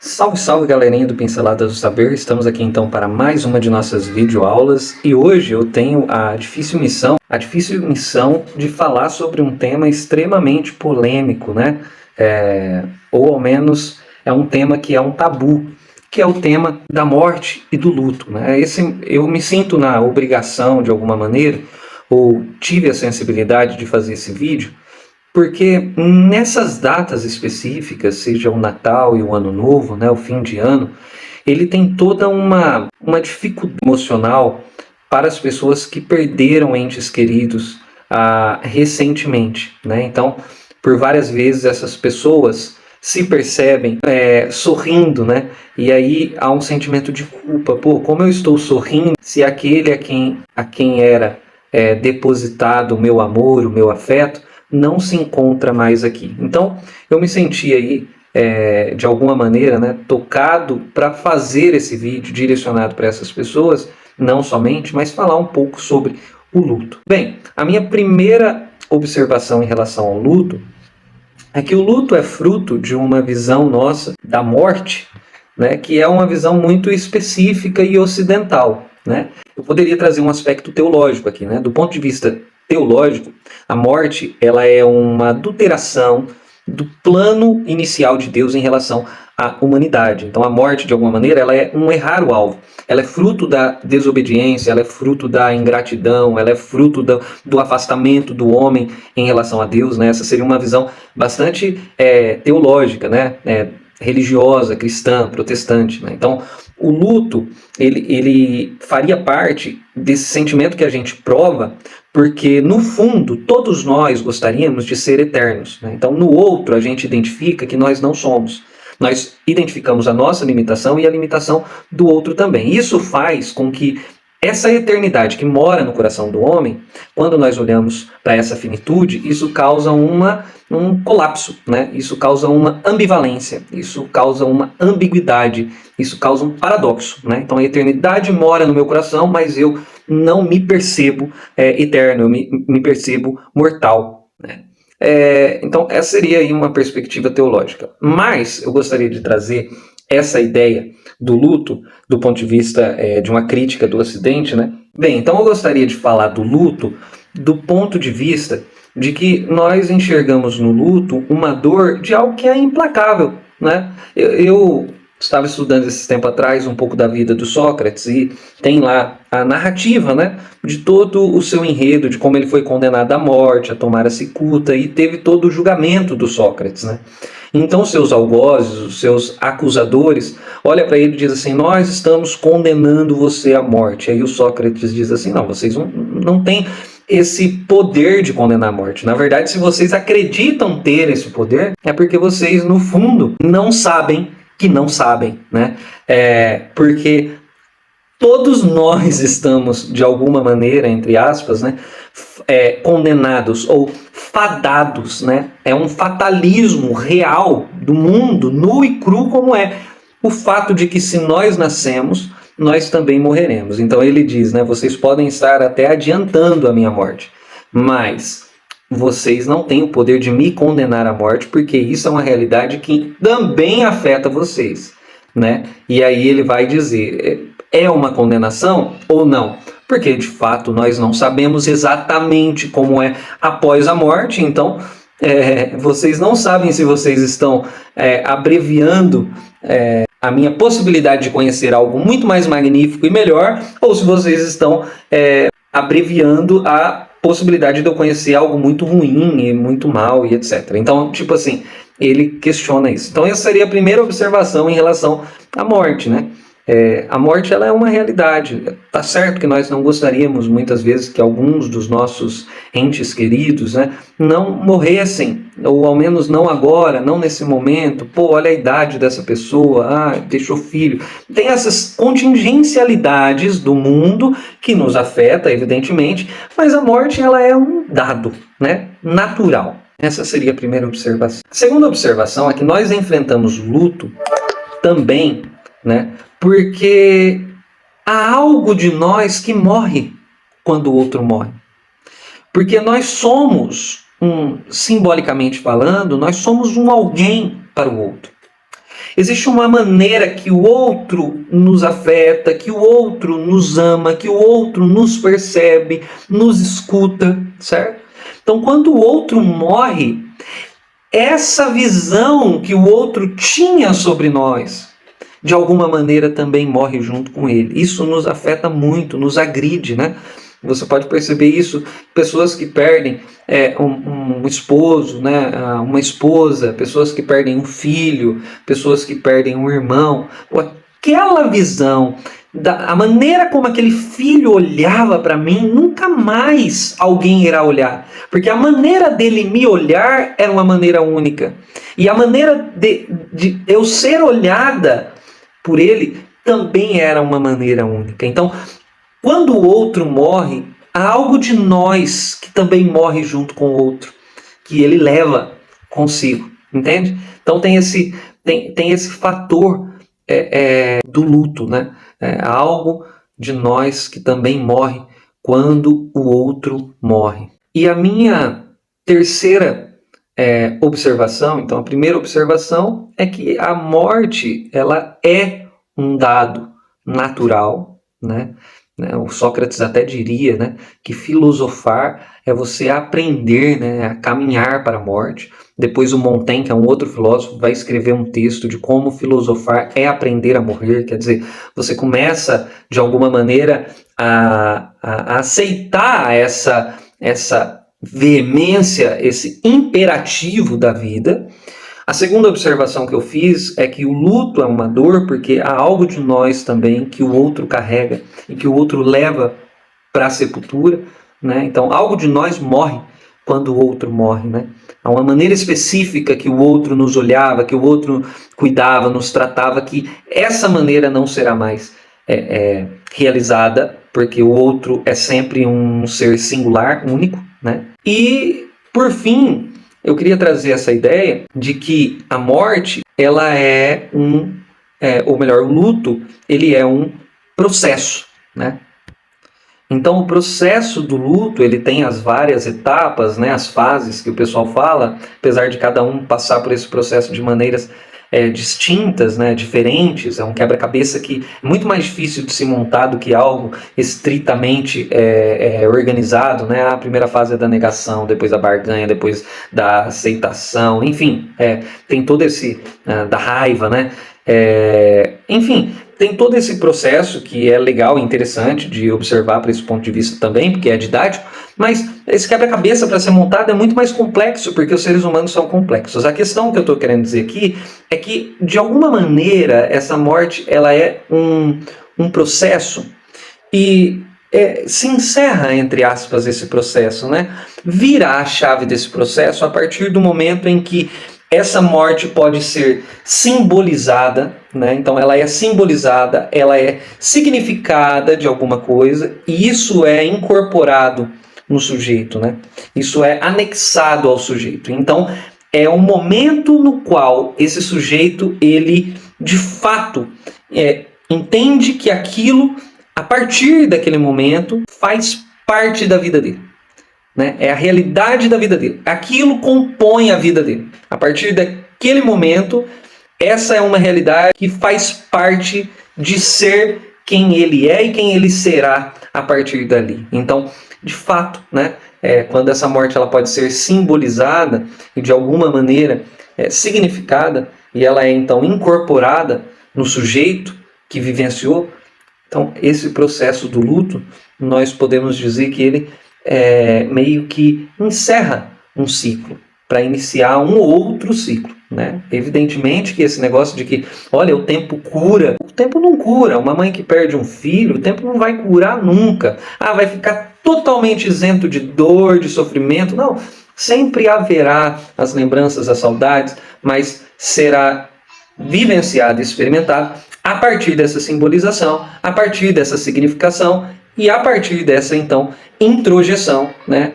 Salve, salve galerinha do Pinceladas do Saber, estamos aqui então para mais uma de nossas videoaulas e hoje eu tenho a difícil missão de falar sobre um tema extremamente polêmico, né? Ou ao menos é um tema que é um tabu, que é o tema da morte e do luto, né? Eu me sinto na obrigação de alguma maneira, ou tive a sensibilidade de fazer esse vídeo, porque nessas datas específicas, seja o Natal e o Ano Novo, né, o fim de ano, ele tem toda uma dificuldade emocional para as pessoas que perderam entes queridos recentemente, né? Então, por várias vezes essas pessoas se percebem sorrindo, né? E aí há um sentimento de culpa. Pô, como eu estou sorrindo se aquele a quem era depositado o meu amor, o meu afeto, não se encontra mais aqui. Então, eu me senti aí, de alguma maneira, né, tocado para fazer esse vídeo direcionado para essas pessoas, não somente, mas falar um pouco sobre o luto. Bem, a minha primeira observação em relação ao luto é que o luto é fruto de uma visão nossa da morte, né, que é uma visão muito específica e ocidental, né? Eu poderia trazer um aspecto teológico aqui, né? Do ponto de vista teológico, a morte ela é uma adulteração do plano inicial de Deus em relação à humanidade. Então a morte, de alguma maneira, ela é um errar o alvo. Ela é fruto da desobediência, ela é fruto da ingratidão, ela é fruto do afastamento do homem em relação a Deus, né? Essa seria uma visão bastante teológica, né? Religiosa, cristã, protestante, né? Então, o luto, ele faria parte desse sentimento que a gente prova, porque, no fundo, todos nós gostaríamos de ser eternos, né? Então, no outro, a gente identifica que nós não somos. Nós identificamos a nossa limitação e a limitação do outro também. Isso faz com que essa eternidade que mora no coração do homem, quando nós olhamos para essa finitude, isso causa um colapso, né? Isso causa uma ambivalência, isso causa uma ambiguidade, isso causa um paradoxo, né? Então a eternidade mora no meu coração, mas eu não me percebo eterno, eu me percebo mortal, né? Então essa seria aí uma perspectiva teológica. Mas eu gostaria de trazer essa ideia do luto do ponto de vista de uma crítica do Ocidente, né? Bem, então eu gostaria de falar do luto do ponto de vista de que nós enxergamos no luto uma dor de algo que é implacável, né? Eu estava estudando esse tempo atrás um pouco da vida do Sócrates e tem lá a narrativa, né, de todo o seu enredo, de como ele foi condenado à morte, a tomar a cicuta, e teve todo o julgamento do Sócrates, né? Então seus algozes, os seus acusadores, olham para ele e dizem assim: nós estamos condenando você à morte. Aí o Sócrates diz assim: não, vocês não têm esse poder de condenar a morte. Na verdade, se vocês acreditam ter esse poder, é porque vocês, no fundo, não sabem que não sabem, né? Porque todos nós estamos, de alguma maneira, entre aspas, né, condenados ou fadados, né? É um fatalismo real do mundo, nu e cru como é o fato de que se nós nascemos, nós também morreremos. Então ele diz, né, vocês podem estar até adiantando a minha morte, mas vocês não têm o poder de me condenar à morte, porque isso é uma realidade que também afeta vocês, né? E aí ele vai dizer, é uma condenação ou não? Porque de fato nós não sabemos exatamente como é após a morte, então vocês não sabem se vocês estão abreviando a minha possibilidade de conhecer algo muito mais magnífico e melhor, ou se vocês estão abreviando a possibilidade de eu conhecer algo muito ruim e muito mal e etc. Então, tipo assim, ele questiona isso. Então essa seria a primeira observação em relação à morte, né? A morte ela é uma realidade. Tá certo que nós não gostaríamos muitas vezes que alguns dos nossos entes queridos, né, não morressem, ou ao menos não agora, não nesse momento. Pô, olha a idade dessa pessoa, deixou filho. Tem essas contingencialidades do mundo que nos afeta, evidentemente, mas a morte ela é um dado, né, natural. Essa seria a primeira observação. A segunda observação é que nós enfrentamos luto também, né, porque há algo de nós que morre quando o outro morre. Porque nós somos, simbolicamente falando, nós somos um alguém para o outro. Existe uma maneira que o outro nos afeta, que o outro nos ama, que o outro nos percebe, nos escuta, certo? Então, quando o outro morre, essa visão que o outro tinha sobre nós, de alguma maneira também morre junto com ele. Isso nos afeta muito, nos agride, né? Você pode perceber isso, pessoas que perdem um esposo, né? Uma esposa, pessoas que perdem um filho, pessoas que perdem um irmão. Aquela visão, a maneira como aquele filho olhava para mim, nunca mais alguém irá olhar. Porque a maneira dele me olhar era uma maneira única. E a maneira de eu ser olhada por ele também era uma maneira única. Então, quando o outro morre, há algo de nós que também morre junto com o outro, que ele leva consigo, entende? Então tem esse fator do luto, né? Há algo de nós que também morre quando o outro morre. E a minha terceira observação, então a primeira observação é que a morte ela é um dado natural, né? O Sócrates até diria, né, que filosofar é você aprender, né, a caminhar para a morte. Depois o Montaigne, que é um outro filósofo, vai escrever um texto de como filosofar é aprender a morrer. Quer dizer, você começa de alguma maneira a aceitar essa veemência, esse imperativo da vida. A segunda observação que eu fiz é que o luto é uma dor porque há algo de nós também que o outro carrega e que o outro leva para a sepultura, né? Então, algo de nós morre quando o outro morre, né? Há uma maneira específica que o outro nos olhava, que o outro cuidava, nos tratava, que essa maneira não será mais realizada, porque o outro é sempre um ser singular, único, né? E, por fim, eu queria trazer essa ideia de que a morte, ela ou melhor, o luto, ele é um processo, né? Então, o processo do luto, ele tem as várias etapas, né, as fases que o pessoal fala, apesar de cada um passar por esse processo de maneiras distintas, né, diferentes. É um quebra-cabeça que é muito mais difícil de se montar do que algo estritamente organizado, né? A primeira fase é da negação, depois da barganha, depois da aceitação, enfim, tem todo esse da raiva, né? Enfim, tem todo esse processo que é legal e interessante de observar por esse ponto de vista também, porque é didático, mas esse quebra-cabeça para ser montado é muito mais complexo, porque os seres humanos são complexos. A questão que eu estou querendo dizer aqui é que, de alguma maneira, essa morte ela é um processo e se encerra, entre aspas, esse processo, né? Vira a chave desse processo a partir do momento em que essa morte pode ser simbolizada, né? Então ela é simbolizada, ela é significada de alguma coisa, e isso é incorporado no sujeito, né? Isso é anexado ao sujeito. Então é um momento no qual esse sujeito, ele de fato entende que aquilo, a partir daquele momento, faz parte da vida dele. Né? É a realidade da vida dele. Aquilo compõe a vida dele. A partir daquele momento, essa é uma realidade que faz parte de ser quem ele é e quem ele será a partir dali. Então, de fato, né, quando essa morte ela pode ser simbolizada e de alguma maneira significada, e ela é então incorporada no sujeito que vivenciou, então esse processo do luto, nós podemos dizer que ele meio que encerra um ciclo para iniciar um outro ciclo, né? Evidentemente que esse negócio de que, olha, o tempo cura, o tempo não cura. Uma mãe que perde um filho, o tempo não vai curar nunca. Vai ficar totalmente isento de dor, de sofrimento. Não, sempre haverá as lembranças, as saudades, mas será vivenciado e experimentado a partir dessa simbolização, a partir dessa significação e a partir dessa, então, introjeção, né,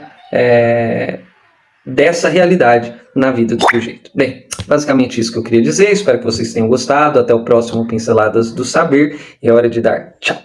dessa realidade na vida do sujeito. Bem, basicamente isso que eu queria dizer. Espero que vocês tenham gostado. Até o próximo Pinceladas do Saber. É hora de dar tchau.